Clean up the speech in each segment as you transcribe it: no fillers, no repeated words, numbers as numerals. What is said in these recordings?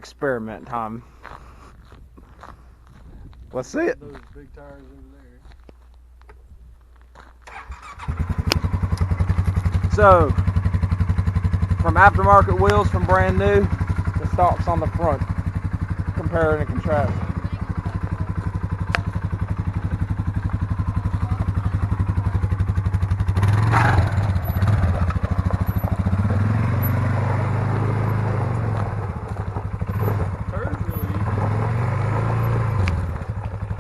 experiment time. Let's see it. Those big tires over there. So, from aftermarket wheels from brand new, the stocks on the front. Compare and contrast.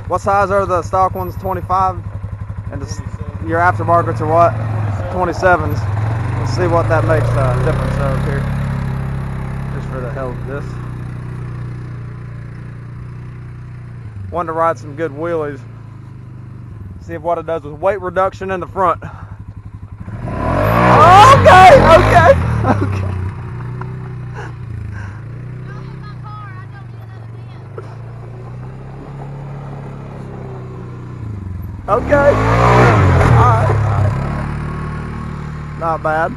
What size are the stock ones? 25? And your aftermarkets are what? 27s. Let's see what that makes a difference of here. Just for the hell of this. Wanted to ride some good wheelies. See what it does with weight reduction in the front. Okay. Okay. Alright. Not bad.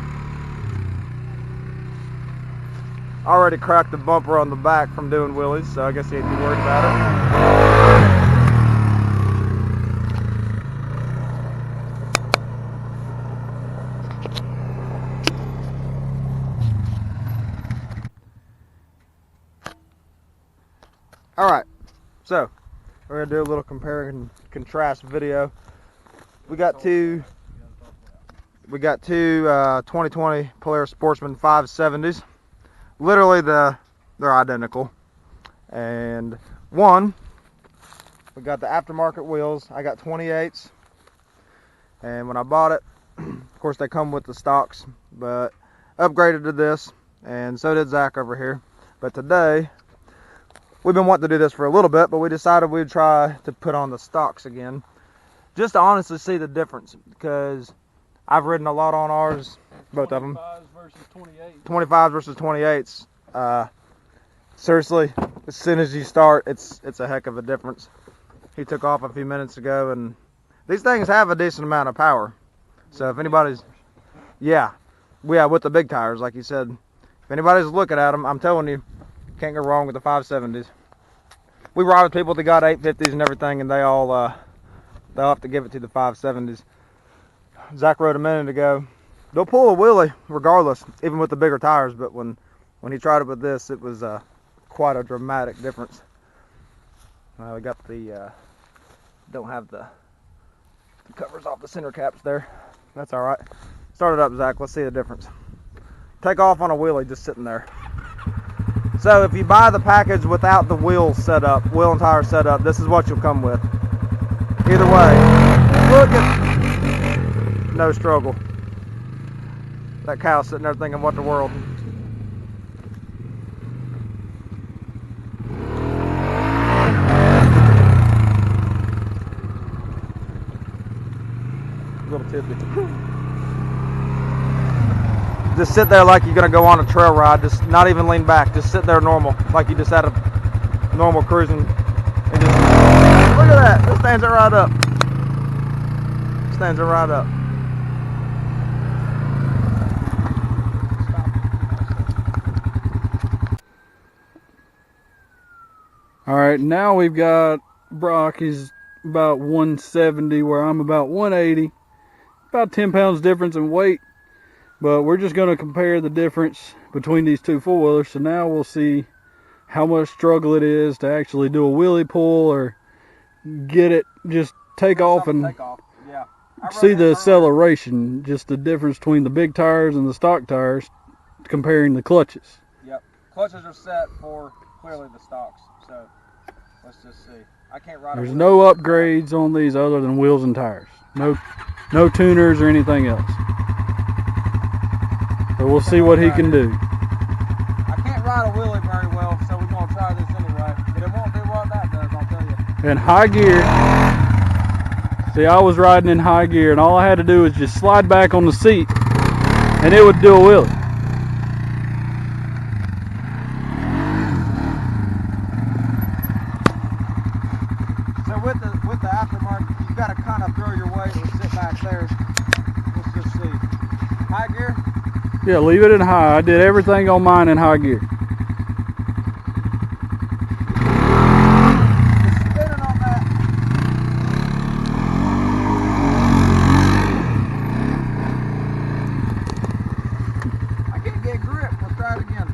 Already cracked the bumper on the back from doing wheelies, so I guess you ain't too worried about it. Alright, so we're going to do a little compare and contrast video. We got two 2020 Polaris Sportsman 570s. Literally they're identical. And one, we got the aftermarket wheels. I got 28s. And when I bought it, of course they come with the stocks, but upgraded to this, and so did Zach over here. But today, we've been wanting to do this for a little bit, but we decided we'd try to put on the stocks again, just to honestly see the difference, because I've ridden a lot on ours, both of them. 25s versus 28. 25s versus 28s. Seriously, as soon as you start, it's a heck of a difference. He took off a few minutes ago, and these things have a decent amount of power. So if anybody's, with the big tires, like you said, if anybody's looking at them, I'm telling you, can't go wrong with the 570s. We ride with people that got 850s and everything, and they'll have to give it to the 570s. Zach rode a minute ago. They'll pull a wheelie regardless, even with the bigger tires. But when he tried it with this, it was quite a dramatic difference. We got the don't have the covers off the center caps there. That's all right. Start it up, Zach. Let's see the difference. Take off on a wheelie just sitting there. So if you buy the package without the wheel and tire set up, this is what you'll come with. Either way, look at, no struggle. That cow's sitting there thinking, what the world? A little tippy. Just sit there like you're gonna go on a trail ride. Just not even lean back. Just sit there normal, like you just had a normal cruising. And just look at that. This stands it right up. Stands it right up. All right, now we've got Brock. He's about 170, where I'm about 180. About 10 pounds difference in weight. But we're just going to compare the difference between these two four-wheelers. So now we'll see how much struggle it is to actually do a wheelie pull or get it, just take off and Yeah. see the acceleration, just the difference between the big tires and the stock tires, comparing the clutches. Yep. Clutches are set for clearly the stocks. So let's just see. I can't ride. There's no upgrades on these other than wheels and tires. No tuners or anything else. So we'll see what he can do. I can't ride a wheelie very well, so we're going to try this anyway. But it won't do what that does, I'll tell you. In high gear, see, I was riding in high gear, and all I had to do was just slide back on the seat, and it would do a wheelie. So with the aftermarket, you got to kind of throw your weight or sit back there. Let's just see. High gear? Yeah, leave it in high. I did everything on mine in high gear.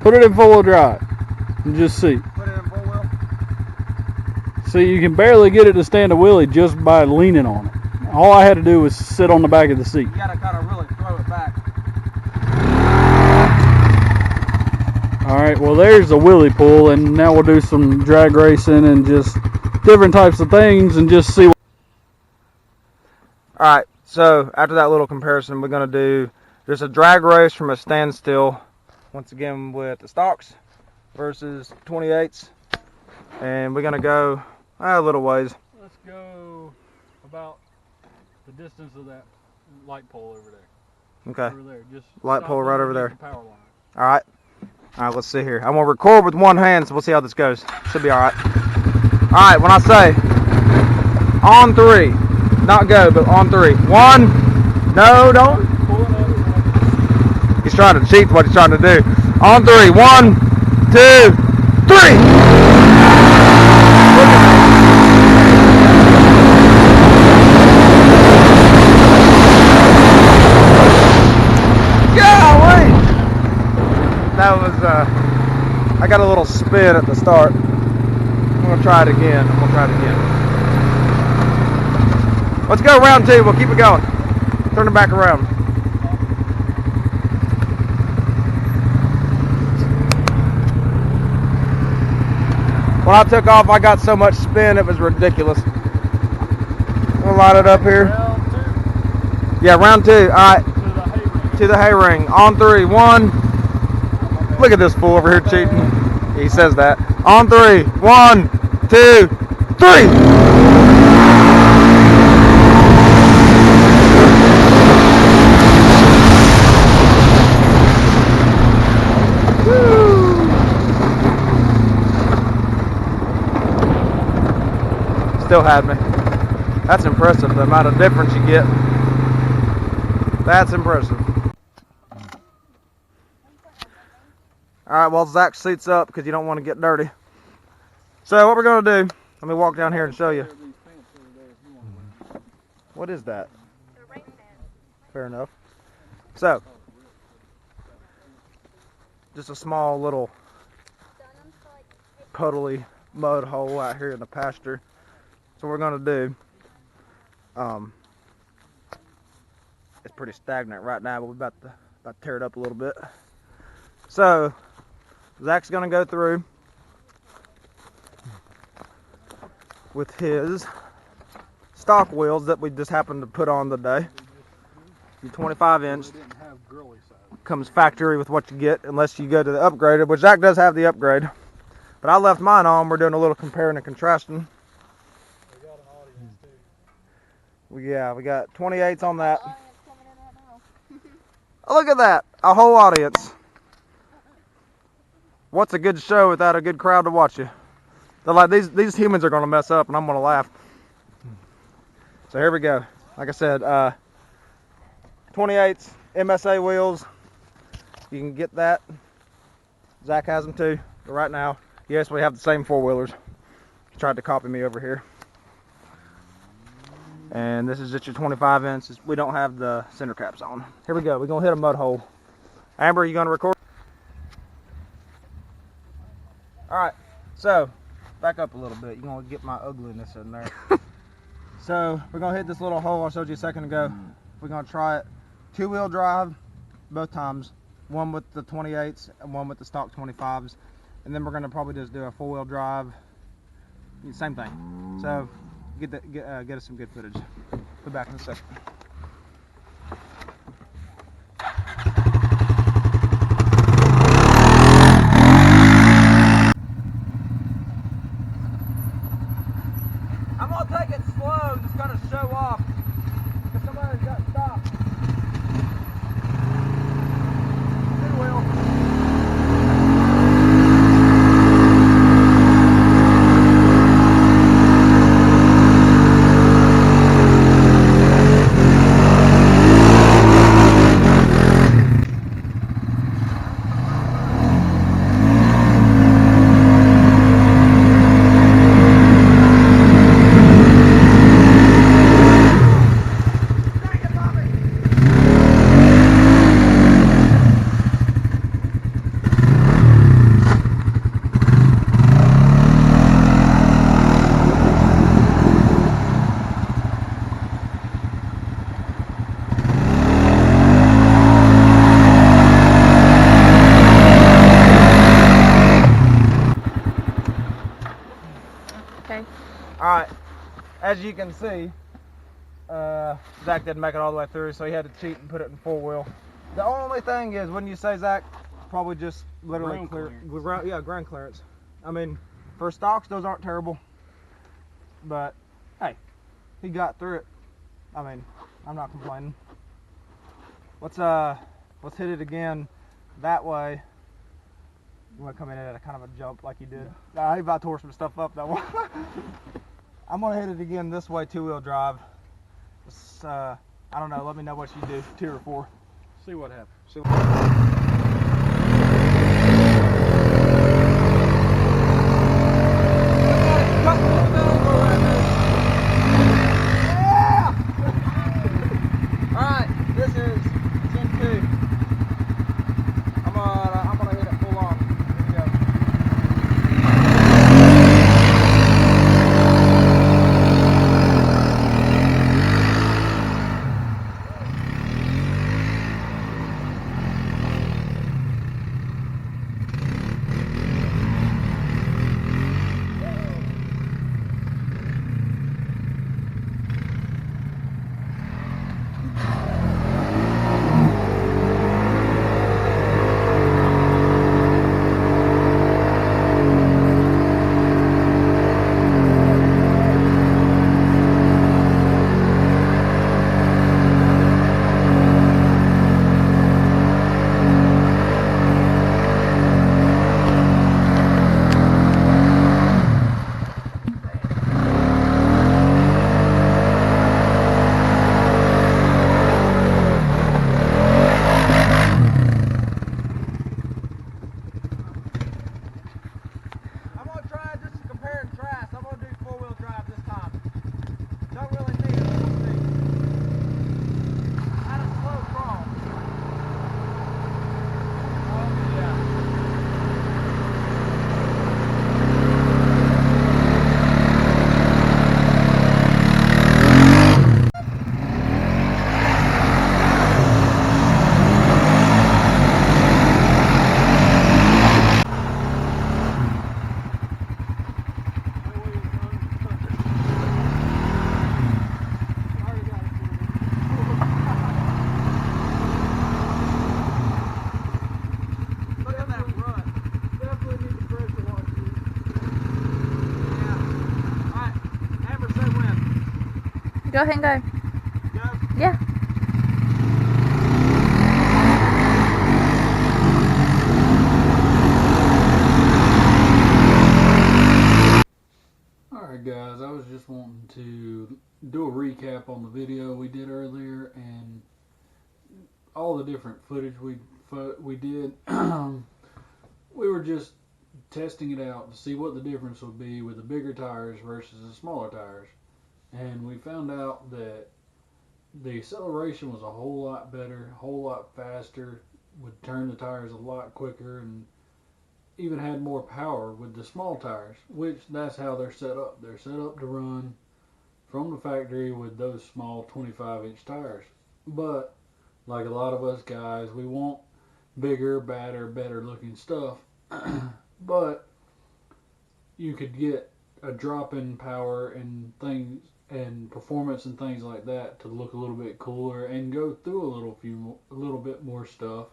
Put it in 4-wheel drive and just see. Put it in 4-wheel. See, you can barely get it to stand a wheelie just by leaning on it. All I had to do was sit on the back of the seat. You gotta kind of really throw it back. Alright, well there's a wheelie pull, and now we'll do some drag racing and just different types of things and just see. Alright, so after that little comparison, we're going to do just a drag race from a standstill, once again with the stocks versus 28s. And we're going to go a little ways. Let's go about the distance of that light pole over there. Okay, Over there. Just light pole right over there. The power line. Alright. Alright, let's see here. I'm going to record with one hand, so we'll see how this goes. Should be alright. Alright, when I say on 3, not go, but on 3. 1, no, don't. He's trying to cheat what he's trying to do. On 3, 1, 2, 3. That was, I got a little spin at the start. I'm going to try it again. Let's go round 2. We'll keep it going. Turn it back around. When I took off, I got so much spin, it was ridiculous. We'll line it up here. Round 2. Yeah, round 2. All right. To the hay ring. On 3. 1. Look at this fool over here cheating. He says that. On 3. 1, 2, 3. Woo. Still had me. That's impressive, the amount of difference you get. That's impressive. Alright, well, Zach seats up because you don't want to get dirty. So what we're going to do, let me walk down here and show you. What is that? Fair enough. So, just a small little puddly mud hole out here in the pasture. So what we're going to do, it's pretty stagnant right now, but we're about to tear it up a little bit. So, Zach's going to go through with his stock wheels that we just happened to put on today. The 25-inch comes factory with what you get, unless you go to the upgraded, which Zach does have the upgrade. But I left mine on. We're doing a little comparing and contrasting. We got an audience too. Yeah, we got 28s on that. Oh, look at that, a whole audience. What's a good show without a good crowd to watch you? They're like, these humans are going to mess up, and I'm going to laugh. So here we go. Like I said, 28s, MSA wheels. You can get that. Zach has them too. But right now, yes, we have the same 4-wheelers. He tried to copy me over here. And this is just your 25-inch. We don't have the center caps on. Here we go. We're going to hit a mud hole. Amber, you going to record? Alright, so back up a little bit. You're going to get my ugliness in there. So we're going to hit this little hole I showed you a second ago. We're going to try it 2-wheel drive both times. One with the 28s and one with the stock 25s. And then we're going to probably just do a 4-wheel drive. Same thing. So get us some good footage. Be back in a second. I'm going to take it slow, just kind of show off, because somebody's got stopped. 2-wheel. as you can see, Zach didn't make it all the way through, so he had to cheat and put it in 4-wheel. The only thing is, wouldn't you say, Zach, probably just literally ground clearance. I mean, for stocks, those aren't terrible, but hey, he got through it. I mean, I'm not complaining. Let's hit it again that way. You want to come in at a kind of a jump like you did. He about tore some stuff up that one. I'm gonna hit it again this way, 2-wheel drive. I don't know. Let me know what you do, 2 or 4. See what happens. Go ahead and go. Go? Yeah. Alright guys, I was just wanting to do a recap on the video we did earlier and all the different footage we did. We were just testing it out to see what the difference would be with the bigger tires versus the smaller tires. And we found out that the acceleration was a whole lot better, a whole lot faster, would turn the tires a lot quicker, and even had more power with the small tires, which that's how they're set up. They're set up to run from the factory with those small 25-inch tires. But like a lot of us guys, we want bigger, badder, better looking stuff. But you could get a drop in power and things and performance and things like that to look a little bit cooler and go through a little bit more stuff,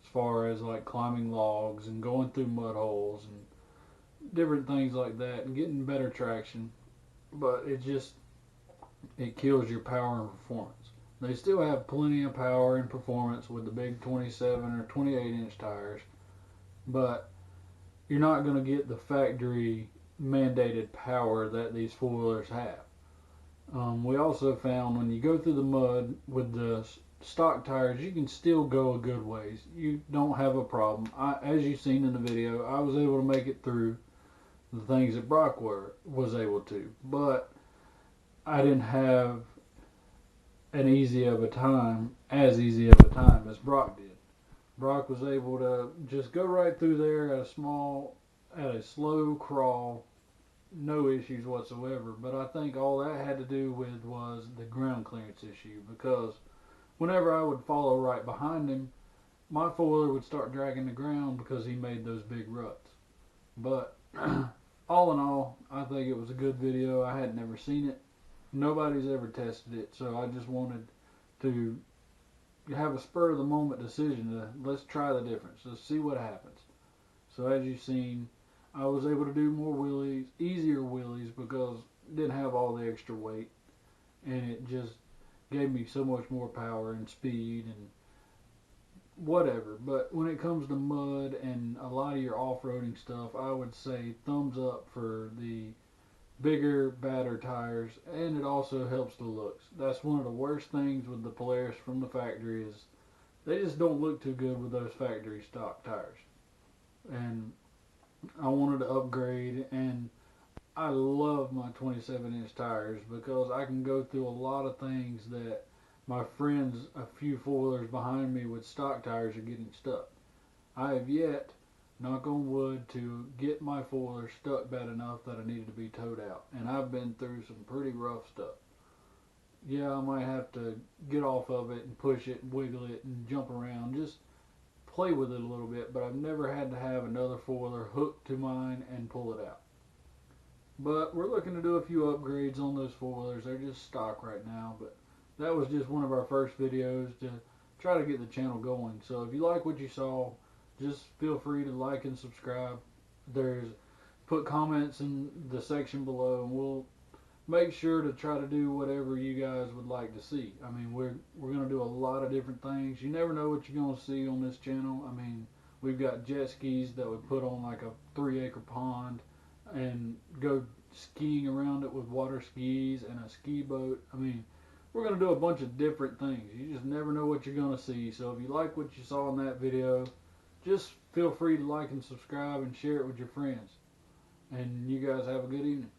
as far as like climbing logs and going through mud holes and different things like that and getting better traction. But it kills your power and performance. They still have plenty of power and performance with the big 27 or 28-inch tires, but you're not going to get the factory mandated power that these four-wheelers have. We also found when you go through the mud with the stock tires, you can still go a good ways. You don't have a problem. As you've seen in the video, I was able to make it through the things that Brock was able to, but I didn't have as easy of a time as Brock did. Brock was able to just go right through there at a slow crawl, no issues whatsoever. But I think all that had to do with was the ground clearance issue, because whenever I would follow right behind him, my four-wheeler would start dragging the ground because he made those big ruts. But all in all, I think it was a good video. I had never seen it. Nobody's ever tested it, so I just wanted to have a spur of the moment decision to let's try the difference. Let's see what happens. So as you've seen, I was able to do more wheelies, easier wheelies because it didn't have all the extra weight, and it just gave me so much more power and speed and whatever. But when it comes to mud and a lot of your off-roading stuff, I would say thumbs up for the bigger, badder tires, and it also helps the looks. That's one of the worst things with the Polaris from the factory is they just don't look too good with those factory stock tires. And I wanted to upgrade, and I love my 27-inch tires because I can go through a lot of things that my friends, a few four-wheelers behind me with stock tires, are getting stuck. I have yet, knock on wood, to get my four-wheeler stuck bad enough that I needed to be towed out. And I've been through some pretty rough stuff. Yeah, I might have to get off of it and push it and wiggle it and jump around, just play with it a little bit, but I've never had to have another four-wheeler hooked to mine and pull it out. But we're looking to do a few upgrades on those four-wheelers. They're just stock right now, but that was just one of our first videos to try to get the channel going. So if you like what you saw, just feel free to like and subscribe. There's put comments in the section below, and we'll make sure to try to do whatever you guys would like to see. I mean, we're gonna do a lot of different things. You never know what you're gonna see on this channel. I mean, we've got jet skis that would put on like a 3-acre pond and go skiing around it with water skis and a ski boat. I mean, we're going to do a bunch of different things. You just never know what you're going to see. So if you like what you saw in that video, just feel free to like and subscribe and share it with your friends. And you guys have a good evening.